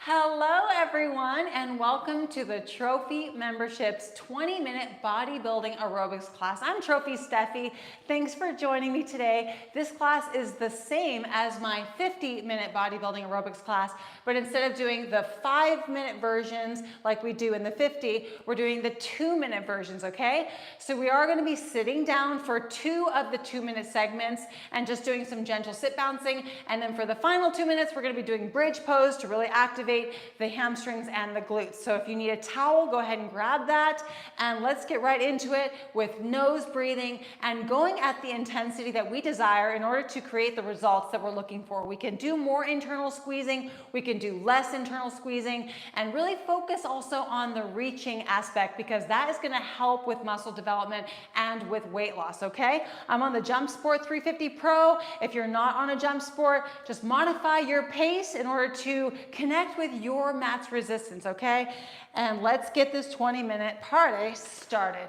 Hello everyone and welcome to the Trophy Membership's 20-minute bodybuilding aerobics class. I'm Trophy Steffi. Thanks for joining me today. This class is the same as my 50-minute bodybuilding aerobics class, but instead of doing the 5-minute versions like we do in the 50, we're doing the 2-minute versions, okay? So we are going to be sitting down for 2 of the 2-minute segments and just doing some gentle sit bouncing, and then for the final 2 minutes we're going to be doing bridge pose to really activate the hamstrings and the glutes. So if you need a towel, go ahead and grab that, and let's get right into it with nose breathing and going at the intensity that we desire in order to create the results that we're looking for. We can do more internal squeezing, we can do less internal squeezing, and really focus also on the reaching aspect because that is going to help with muscle development and with weight loss, okay? I'm on the Jump Sport 350 Pro. If you're not on a Jump Sport, just modify your pace in order to connect with your mat's resistance, okay? And let's get this 20-minute party started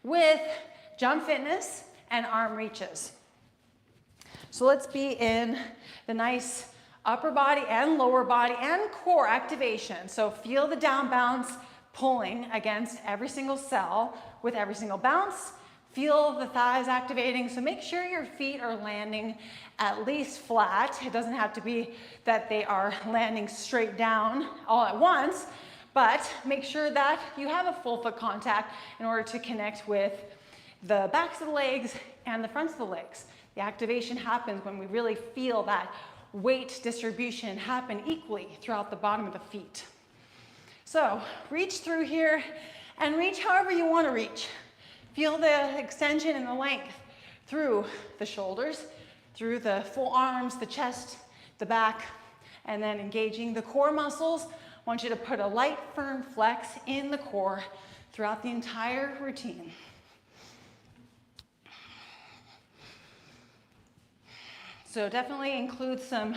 with jump fitness and arm reaches. So let's be in the nice upper body and lower body and core activation. So feel the down bounce pulling against every single cell with every single bounce. Feel the thighs activating, so make sure your feet are landing at least flat. It doesn't have to be that they are landing straight down all at once, but make sure that you have a full foot contact in order to connect with the backs of the legs and the fronts of the legs. The activation happens when we really feel that weight distribution happen equally throughout the bottom of the feet. So reach through here and reach however you want to reach. Feel the extension and the length through the shoulders, through the full arms, the chest, the back, and then engaging the core muscles. I want you to put a light, firm flex in the core throughout the entire routine. So definitely include some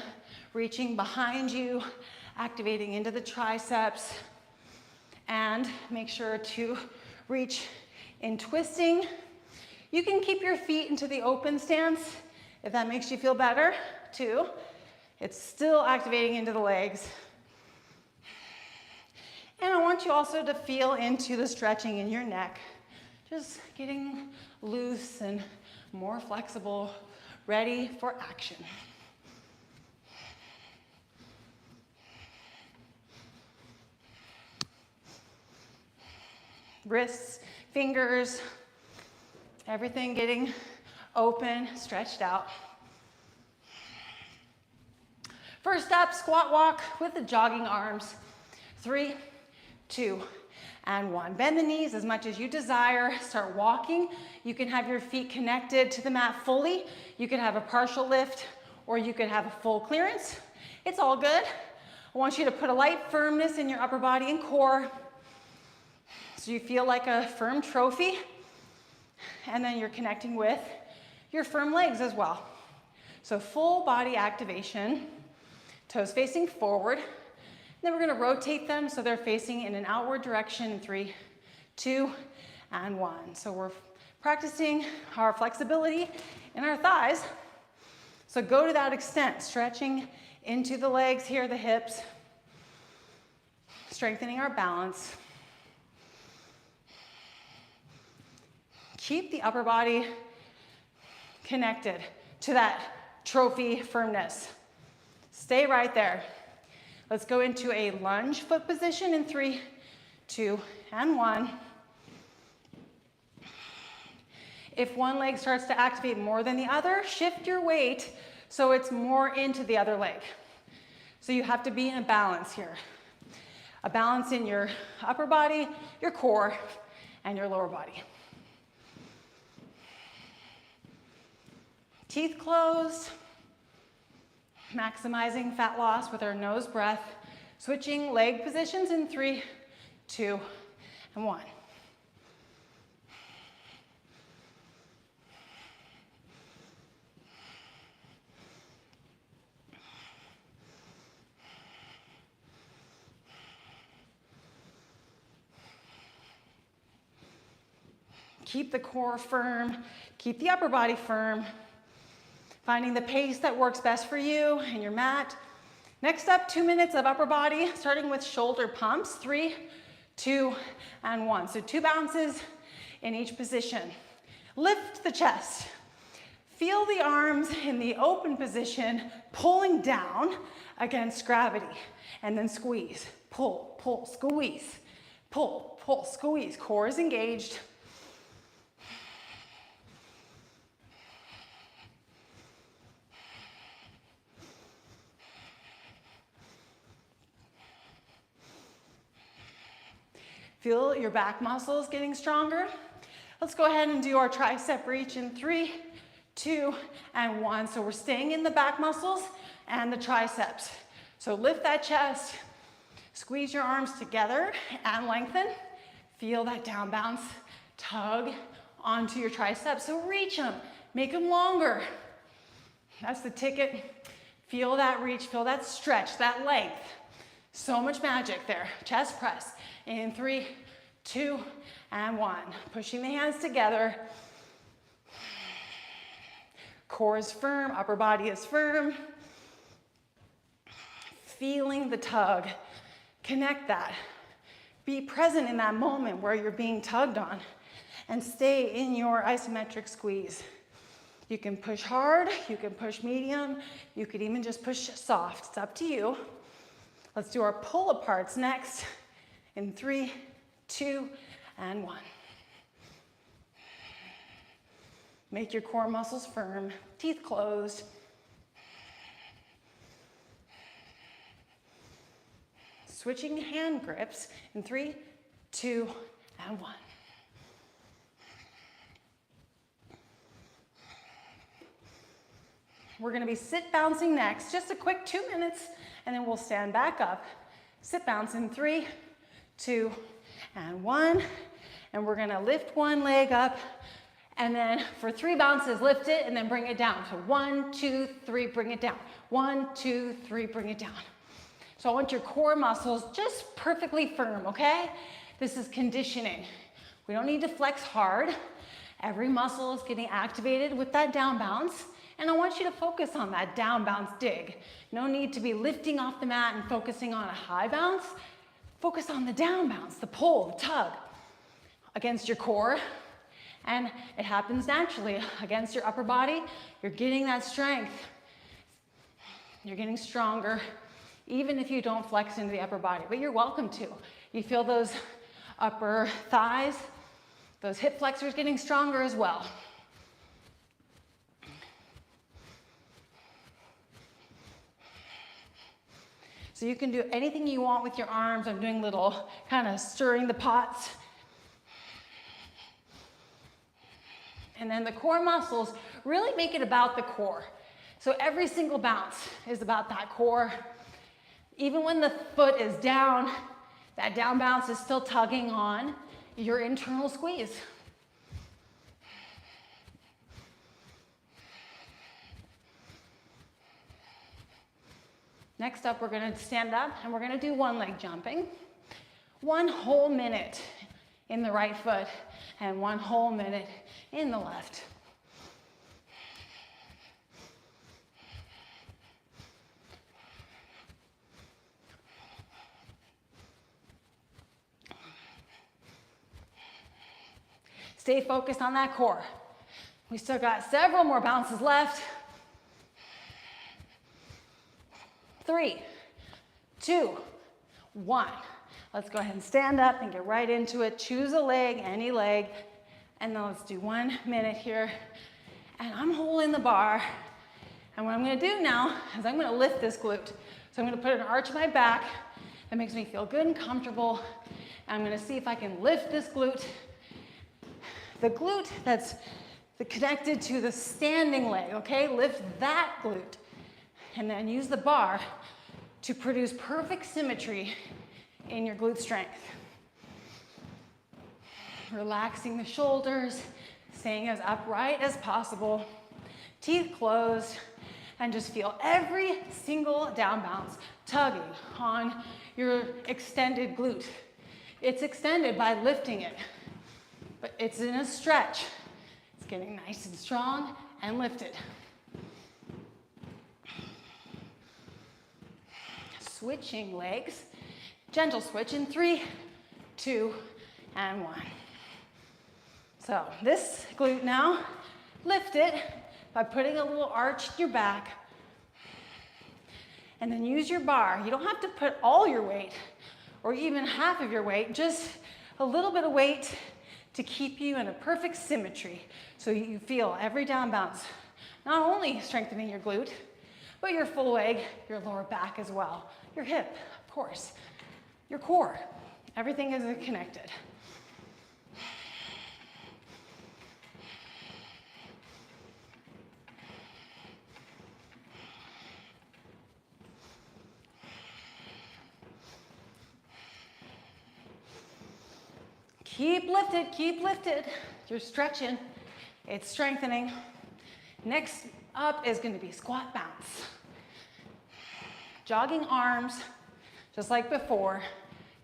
reaching behind you, activating into the triceps, and make sure to reach in twisting. You can keep your feet into the open stance if that makes you feel better too. It's still activating into the legs. And I want you also to feel into the stretching in your neck, just getting loose and more flexible, ready for action. Wrists, fingers, everything getting open, stretched out. First up, squat walk with the jogging arms. 3, 2, and 1. Bend the knees as much as you desire. Start walking. You can have your feet connected to the mat fully. You can have a partial lift, or you could have a full clearance. It's all good. I want you to put a light firmness in your upper body and core, so you feel like a firm trophy, and then you're connecting with your firm legs as well. So full body activation, toes facing forward. Then we're going to rotate them so they're facing in an outward direction in 3, 2, and 1. So we're practicing our flexibility in our thighs. So go to that extent, stretching into the legs here, the hips, strengthening our balance. Keep the upper body connected to that trophy firmness. Stay right there. Let's go into a lunge foot position in 3, 2, and 1. If one leg starts to activate more than the other, shift your weight so it's more into the other leg. So you have to be in a balance here. A balance in your upper body, your core, and your lower body. Teeth closed, maximizing fat loss with our nose breath, switching leg positions in 3, 2, and 1. Keep the core firm, keep the upper body firm. Finding the pace that works best for you and your mat. Next up, 2 minutes of upper body, starting with shoulder pumps. 3, 2, and 1. So 2 bounces in each position. Lift the chest. Feel the arms in the open position, pulling down against gravity. And then squeeze. Pull, pull, squeeze. Pull, pull, squeeze. Core is engaged. Feel your back muscles getting stronger. Let's go ahead and do our tricep reach in 3, 2, and 1. So we're staying in the back muscles and the triceps. So lift that chest, squeeze your arms together and lengthen. Feel that down bounce, tug onto your triceps. So reach them, make them longer. That's the ticket. Feel that reach, feel that stretch, that length. So much magic there. Chest press in 3, 2, and 1. Pushing the hands together. Core is firm, upper body is firm. Feeling the tug. Connect that. Be present in that moment where you're being tugged on and stay in your isometric squeeze. You can push hard, you can push medium, you could even just push soft. It's up to you. Let's do our pull aparts next in 3, 2, and 1. Make your core muscles firm, teeth closed. Switching hand grips in 3, 2, and 1. We're gonna be sit bouncing next, just a quick 2 minutes, and then we'll stand back up. Sit bounce in 3, 2, and 1. And we're gonna lift one leg up, and then for 3 bounces, lift it, and then bring it down. So 1, 2, 3, bring it down. 1, 2, 3, bring it down. So I want your core muscles just perfectly firm, okay? This is conditioning. We don't need to flex hard. Every muscle is getting activated with that down bounce. And I want you to focus on that down bounce dig. No need to be lifting off the mat and focusing on a high bounce. Focus on the down bounce, the pull, the tug against your core. And it happens naturally against your upper body. You're getting that strength. You're getting stronger, even if you don't flex into the upper body, but you're welcome to. You feel those upper thighs, those hip flexors getting stronger as well. So you can do anything you want with your arms. I'm doing little kind of stirring the pots. And then the core muscles really make it about the core. So every single bounce is about that core. Even when the foot is down, that down bounce is still tugging on your internal squeeze. Next up, we're gonna stand up and we're gonna do one leg jumping. 1 whole minute in the right foot and 1 whole minute in the left. Stay focused on that core. We still got several more bounces left. 3, 2, 1. Let's go ahead and stand up and get right into it. Choose a leg, any leg. And then let's do 1 minute here. And I'm holding the bar. And what I'm gonna do now is I'm gonna lift this glute. So I'm gonna put an arch in my back that makes me feel good and comfortable. And I'm gonna see if I can lift this glute. The glute that's connected to the standing leg, okay? Lift that glute. And then use the bar to produce perfect symmetry in your glute strength. Relaxing the shoulders, staying as upright as possible, teeth closed, and just feel every single down bounce tugging on your extended glute. It's extended by lifting it, but it's in a stretch. It's getting nice and strong and lifted. switching legs. Gentle switch in 3, 2, and 1. So this glute now, lift it by putting a little arch in your back. And then use your bar. You don't have to put all your weight or even half of your weight, just a little bit of weight to keep you in a perfect symmetry so you feel every down bounce. Not only strengthening your glute, but your full leg, your lower back as well. Your hip, of course, your core. Everything is connected. Keep lifted, keep lifted. You're stretching, it's strengthening. Next up is gonna be squat bounce. Jogging arms, just like before.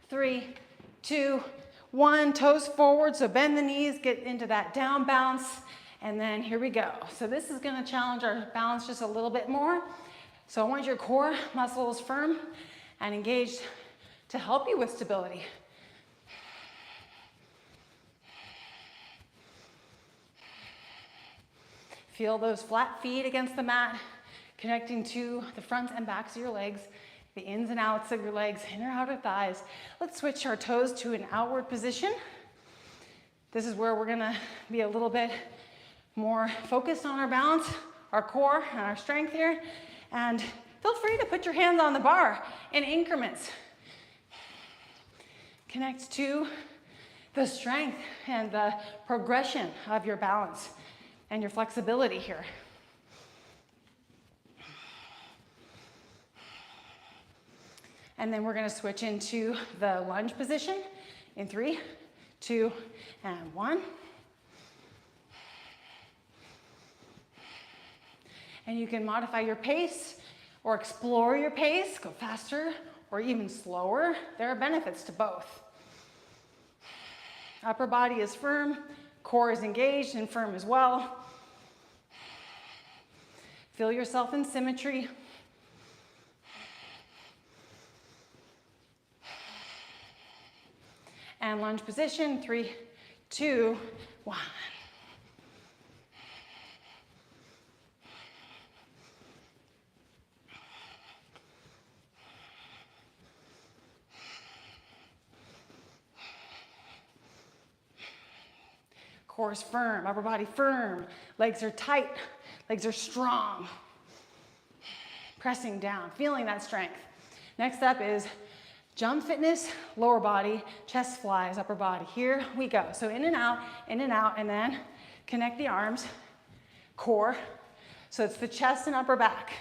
3, 2, 1, toes forward, so bend the knees, get into that down bounce, and then here we go. So this is gonna challenge our balance just a little bit more. So I want your core muscles firm and engaged to help you with stability. Feel those flat feet against the mat, connecting to the front and backs of your legs, the ins and outs of your legs, inner outer thighs. Let's switch our toes to an outward position. This is where we're gonna be a little bit more focused on our balance, our core, and our strength here. And feel free to put your hands on the bar in increments. Connect to the strength and the progression of your balance and your flexibility here. And then we're gonna switch into the lunge position in 3, 2, and 1. And you can modify your pace or explore your pace, go faster or even slower. There are benefits to both. Upper body is firm, core is engaged and firm as well. Feel yourself in symmetry. And lunge position, 3, 2, 1. Core is firm, upper body firm, legs are tight, legs are strong. Pressing down, feeling that strength. Next up is jump fitness, lower body, chest flies, upper body. Here we go. So in and out, and then connect the arms, core. So it's the chest and upper back.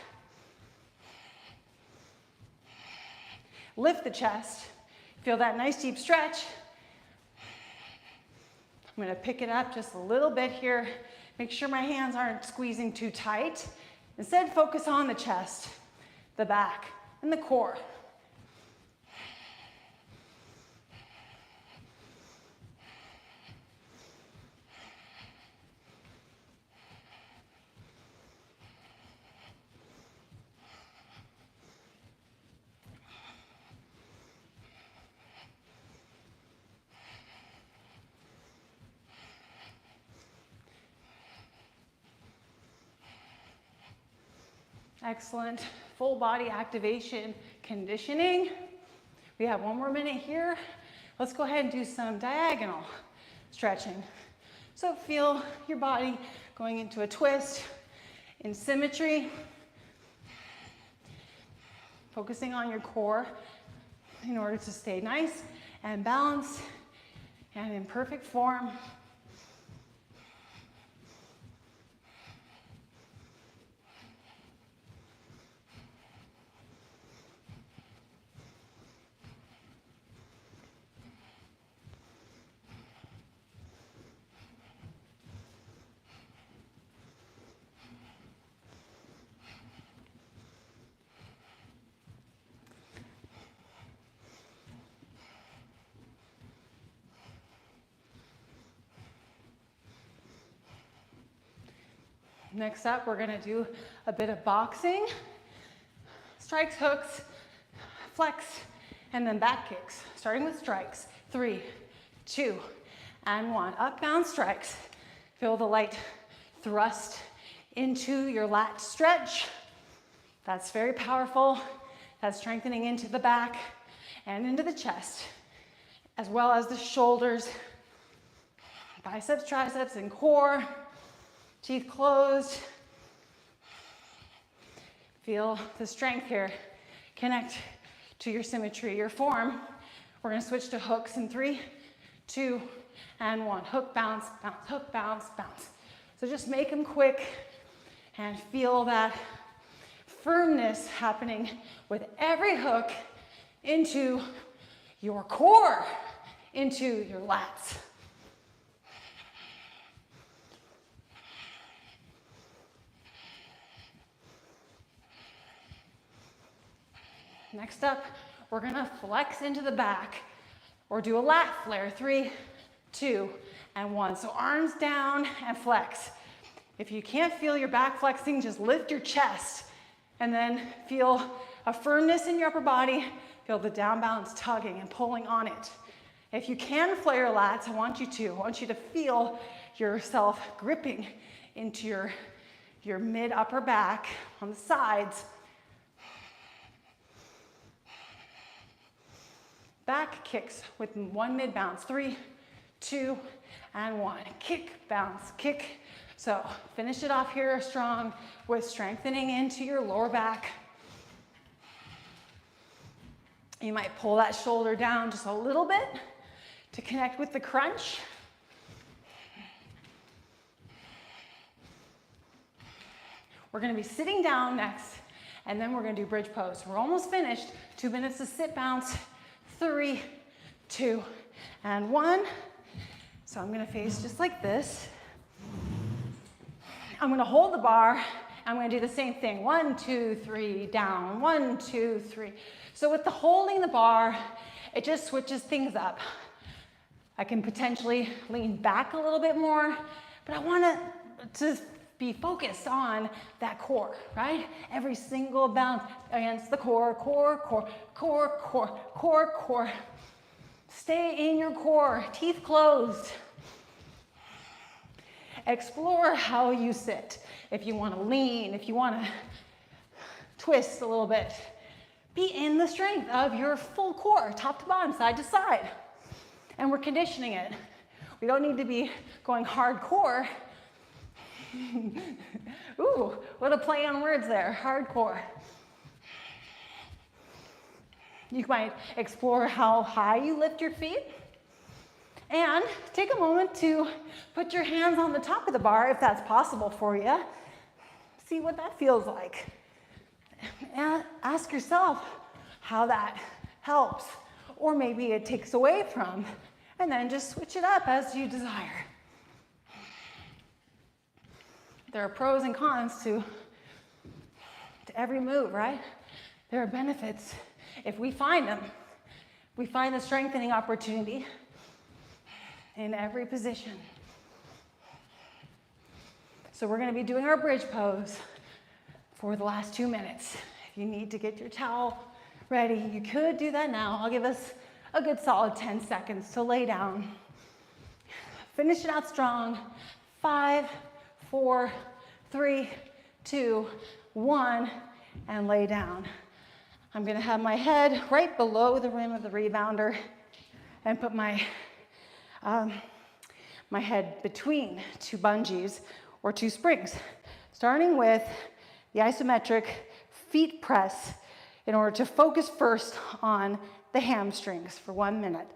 Lift the chest, feel that nice deep stretch. I'm gonna pick it up just a little bit here. Make sure my hands aren't squeezing too tight. Instead, focus on the chest, the back, and the core. Excellent. Full body activation conditioning. We have one more minute here. Let's go ahead and do some diagonal stretching. So feel your body going into a twist in symmetry. Focusing on your core in order to stay nice and balanced and in perfect form. Next up, we're gonna do a bit of boxing. Strikes, hooks, flex, and then back kicks, starting with strikes. 3, 2, and 1. Up, bounce, strikes. Feel the light thrust into your lat stretch. That's very powerful. That's strengthening into the back and into the chest, as well as the shoulders, biceps, triceps, and core. Teeth closed. Feel the strength here. Connect to your symmetry, your form. We're gonna switch to hooks in 3, 2, and 1. Hook, bounce, bounce, hook, bounce, bounce. So just make them quick and feel that firmness happening with every hook into your core, into your lats. Next up, we're gonna flex into the back or do a lat flare. 3, 2, and 1. So arms down and flex. If you can't feel your back flexing, just lift your chest and then feel a firmness in your upper body. Feel the down balance tugging and pulling on it. If you can flare your lats, I want you to feel yourself gripping into your mid upper back on the sides. Back kicks with 1 mid bounce. 3, 2, and 1. Kick, bounce, kick. So finish it off here strong with strengthening into your lower back. You might pull that shoulder down just a little bit to connect with the crunch. We're gonna be sitting down next, and then we're gonna do bridge pose. We're almost finished. 2 minutes to sit bounce. 3, 2, and 1. So I'm gonna face just like this. I'm gonna hold the bar. I'm gonna do the same thing. 1, 2, 3, down. 1, 2, 3. So with the holding the bar, it just switches things up. I can potentially lean back a little bit more, but I want to be focused on that core, right? Every single bounce against the core, core, core, core, core, core, core. Stay in your core, teeth closed. Explore how you sit. If you want to lean, if you want to twist a little bit, be in the strength of your full core, top to bottom, side to side. And we're conditioning it. We don't need to be going hardcore. Ooh, what a play on words there, hardcore. You might explore how high you lift your feet. And take a moment to put your hands on the top of the bar if that's possible for you. See what that feels like. And ask yourself how that helps, or maybe it takes away from, and then just switch it up as you desire. There are pros and cons to every move, right? There are benefits. If we find them, we find the strengthening opportunity in every position. So we're gonna be doing our bridge pose for the last 2 minutes. If you need to get your towel ready, you could do that now. I'll give us a good solid 10 seconds to lay down. Finish it out strong. 5, 4, 3, 2, 1, and lay down. I'm gonna have my head right below the rim of the rebounder and put my head between 2 bungees or 2 springs, starting with the isometric feet press in order to focus first on the hamstrings for 1 minute.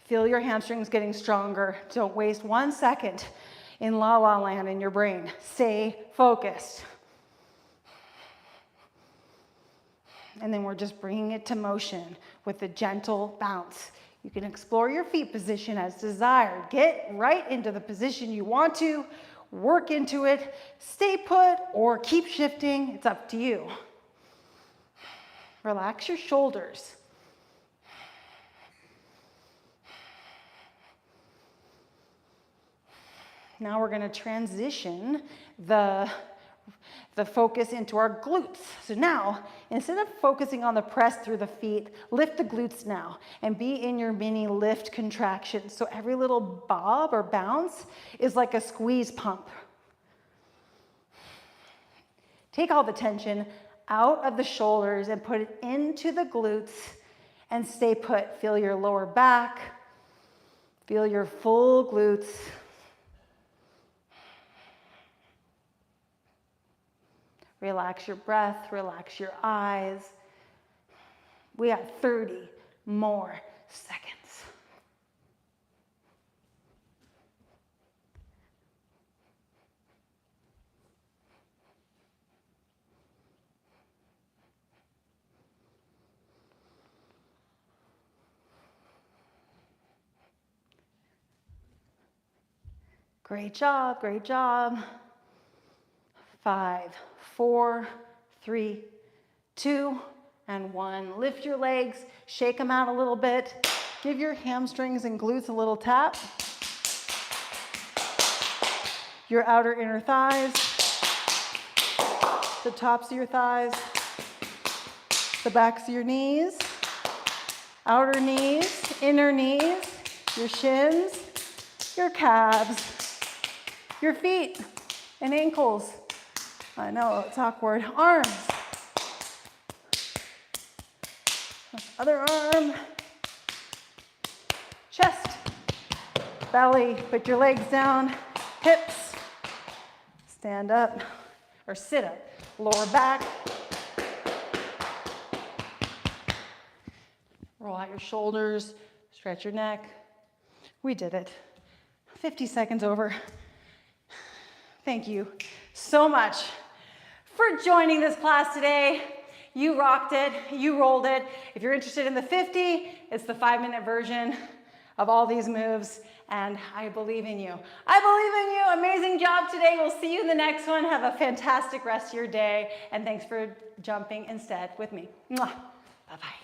Feel your hamstrings getting stronger. Don't waste 1 second in la la land in your brain. Stay focused. And then we're just bringing it to motion with a gentle bounce. You can explore your feet position as desired. Get right into the position you want to, work into it, stay put, or keep shifting. It's up to you. Relax your shoulders. Now we're going to transition the the focus into our glutes. So now, instead of focusing on the press through the feet, lift the glutes now and be in your mini lift contraction. So every little bob or bounce is like a squeeze pump. Take all the tension out of the shoulders and put it into the glutes and stay put. Feel your lower back. Feel your full glutes. Relax your breath, relax your eyes. We have 30 more seconds. Great job, great job. 5, 4, 3, 2, and 1. Lift your legs, shake them out a little bit. Give your hamstrings and glutes a little tap. Your outer inner thighs, the tops of your thighs, the backs of your knees, outer knees, inner knees, your shins, your calves, your feet and ankles. I know, it's awkward. Arms. Other arm. Chest. Belly. Put your legs down. Hips. Stand up or sit up. Lower back. Roll out your shoulders. Stretch your neck. We did it. 50 seconds over. Thank you so much for joining this class today. You rocked it, you rolled it. If you're interested in the 50, it's the 5-minute version of all these moves, and I believe in you. I believe in you. Amazing job today. We'll see you in the next one. Have a fantastic rest of your day, and thanks for jumping instead with me. Mwah. Bye-bye.